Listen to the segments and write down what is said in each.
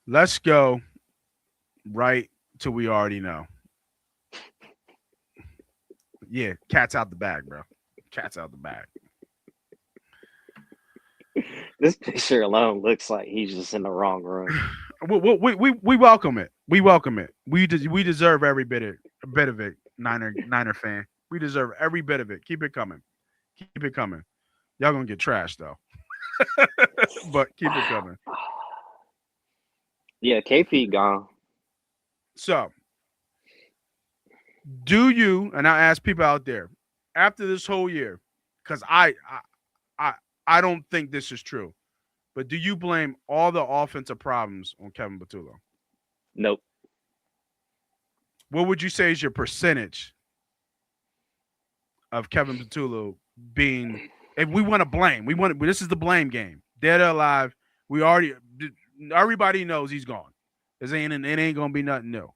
Let's go right to we already know. Yeah, cat's out the bag, bro. Cat's out the bag. This picture alone looks like he's just in the wrong room. We welcome it. We welcome it. We deserve every bit of it. Niner fan. We deserve every bit of it. Keep it coming. Keep it coming. Y'all gonna get trashed though, but keep it coming. Yeah, KP gone. So, do you? And I ask people out there after this whole year, because I I don't think this is true. But do you blame all the offensive problems on Kevin Patullo? Nope. What would you say is your percentage of Kevin Patullo being? If we want to blame, we want this is the blame game. Dead or alive, we already everybody knows he's gone. It ain't gonna be nothing new.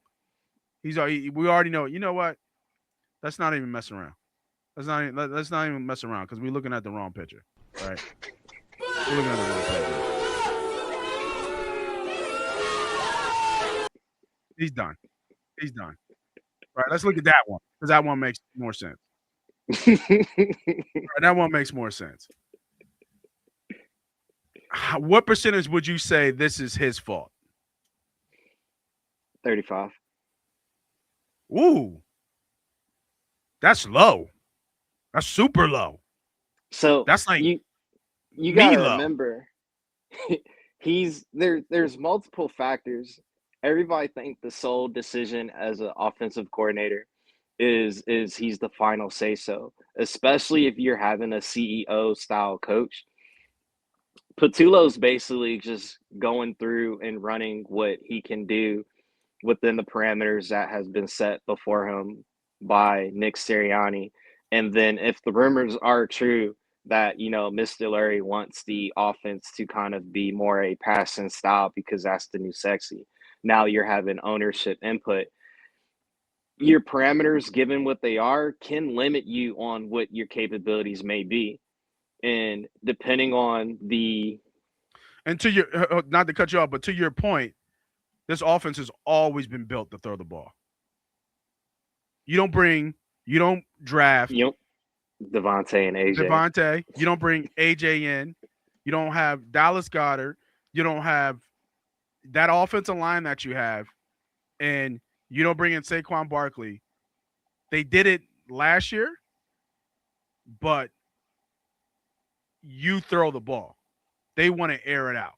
We already know. You know what? Let's not even mess around. Let's not even mess around because we're looking at the wrong picture, right? We're looking at the wrong picture. He's done. He's done. Right. Let's look at that one because that one makes more sense. Right, that one makes more sense. What percentage would you say this is his fault? 35. Ooh, that's low. That's super low. So That's like you got me to low. remember there's multiple factors. Everybody think the sole decision as an offensive coordinator is he's the final say so, especially if you're having a CEO style coach. Patullo's basically just going through and running what he can do within the parameters that has been set before him by Nick Sirianni. And then if the rumors are true that, Mr. Larry wants the offense to kind of be more a passing style because that's the new sexy. Now you're having ownership input. Your parameters, given what they are, can limit you on what your capabilities may be. And depending on the And to your not to cut you off, but to your point, this offense has always been built to throw the ball. You don't draft you know, Devontae and AJ. Devontae. You don't bring AJ in. You don't have Dallas Goddard. You don't have that offensive line that you have, and you don't bring in Saquon Barkley. They did it last year, but you throw the ball. They want to air it out.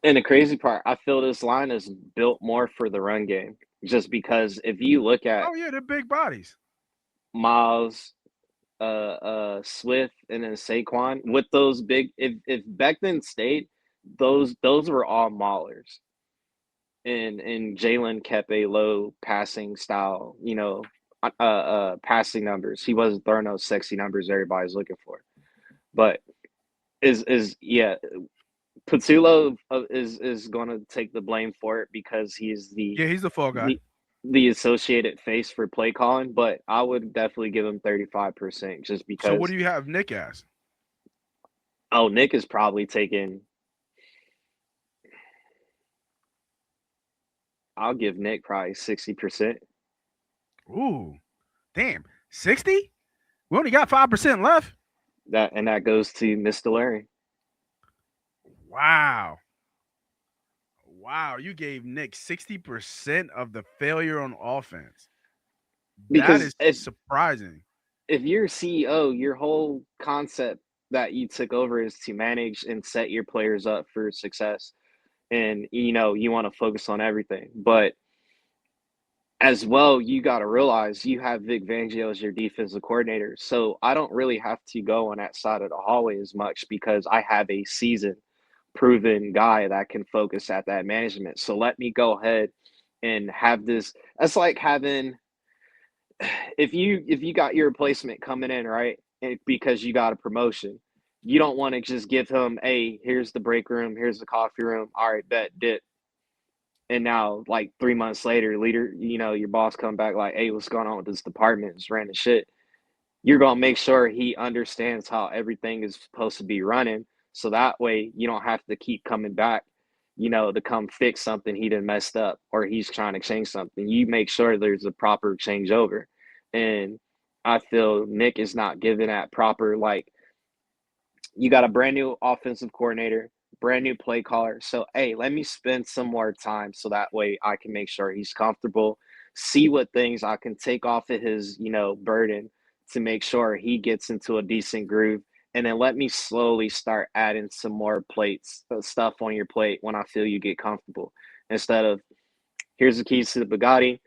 And the crazy part, I feel this line is built more for the run game. Just because if you look at Oh yeah, they're big bodies. Miles, Swift, and then Saquon with those big, if Becton stayed, those were all maulers. And Jalen kept a low passing style, passing numbers. He wasn't throwing those sexy numbers everybody's looking for. But is yeah, Patullo is going to take the blame for it because he's Yeah, he's the fall guy. the the associated face for play calling. But I would definitely give him 35% just So what because. do you have Nick as? Oh, Nick is probably taking. I'll give Nick probably 60%. Ooh, damn, 60. We only got 5% left. That goes to Mr. Larry. Wow, wow, you gave Nick 60% of the failure on offense. That Because is surprising. if you're a CEO, your whole concept that you took over is to manage and set your players up for success. And you want to focus on everything. But as well, you got to realize you have Vic Fangio as your defensive coordinator. So I don't really have to go on that side of the hallway as much because I have a seasoned, proven guy that can focus at that management. So let me go ahead and have this. That's like having if you got your replacement coming in, right? Because you got a promotion, you don't want to just give him, hey, here's the break room, here's the coffee room. All right, bet dip. And now, like 3 months later, leader, your boss come back like, hey, what's going on with this department? It's random shit. You're gonna make sure he understands how everything is supposed to be running, so that way you don't have to keep coming back to come fix something he done messed up or he's trying to change something. You make sure there's a proper changeover. And I feel Nick is not giving that proper, like, you got a brand new offensive coordinator, brand new play caller. So, hey, let me spend some more time so that way I can make sure he's comfortable, see what things I can take off of his, burden to make sure he gets into a decent groove. And then let me slowly start adding some more plates, stuff on your plate when I feel you get comfortable. Instead of, here's the keys to the Bugatti.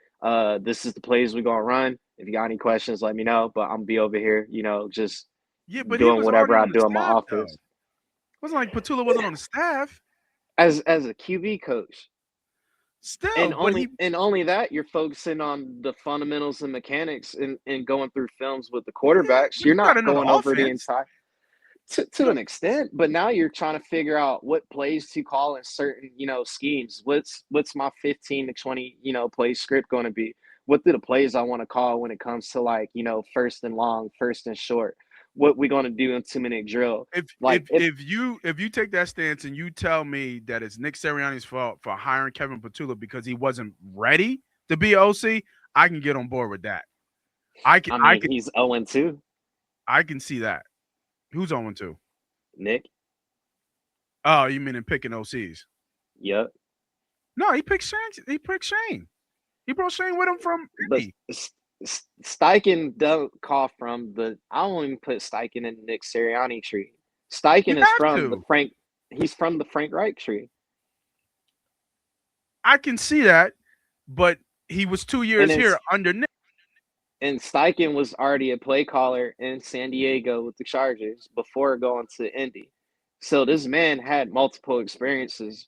This is the plays we're going to run. If you got any questions, let me know. But I'm going to be over here, just Yeah, but he doing was already whatever I on the do in my staff though. office. It wasn't like Patullo wasn't on the staff. As a QB coach. Still, And but he only that you're focusing on the fundamentals and mechanics and going through films with the yeah, quarterbacks. but You're you got to not know the going over the offense. entire You to got, an extent, but now you're trying to figure out what plays to call in certain, schemes. What's my 15 to 20, play script going to be? What do the plays I want to call when it comes to, like, first and long, first and short? What we going to do in 2-minute drill? if Like if if you take that stance and you tell me that it's Nick Sirianni's fault for hiring Kevin Patullo because he wasn't ready to be OC, I can get on board with that. I can I I mean can he's 0-2, I can see that. Who's on to? Nick. Oh, you mean in picking OCs? Yep. No, he picked Shane. He picked Shane. He brought Shane with him from But Indy. Steichen don't call from the. I don't even put Steichen in the Nick Sirianni tree. You Steichen is have from the to. Frank. He's from the Frank Reich tree, I can see that, but he was 2 years and then here under Nick. and Steichen was already a play caller in San Diego with the Chargers before going to Indy. So this man had multiple experiences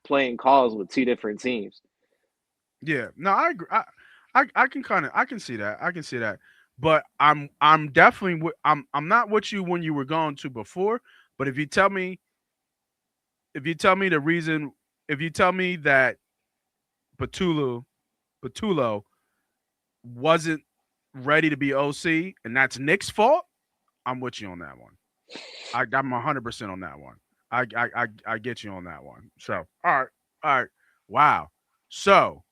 playing calls with two different teams. Yeah, no, I agree. I can kind of I can see that. I can see that. But I'm definitely I'm not with you when you were going to before. But if you tell me the reason if you tell me that Patullo Patullo wasn't ready to be OC and that's Nick's fault, I'm with you on that one. I'm 100% on that one. I get you on that one. So all right, wow. So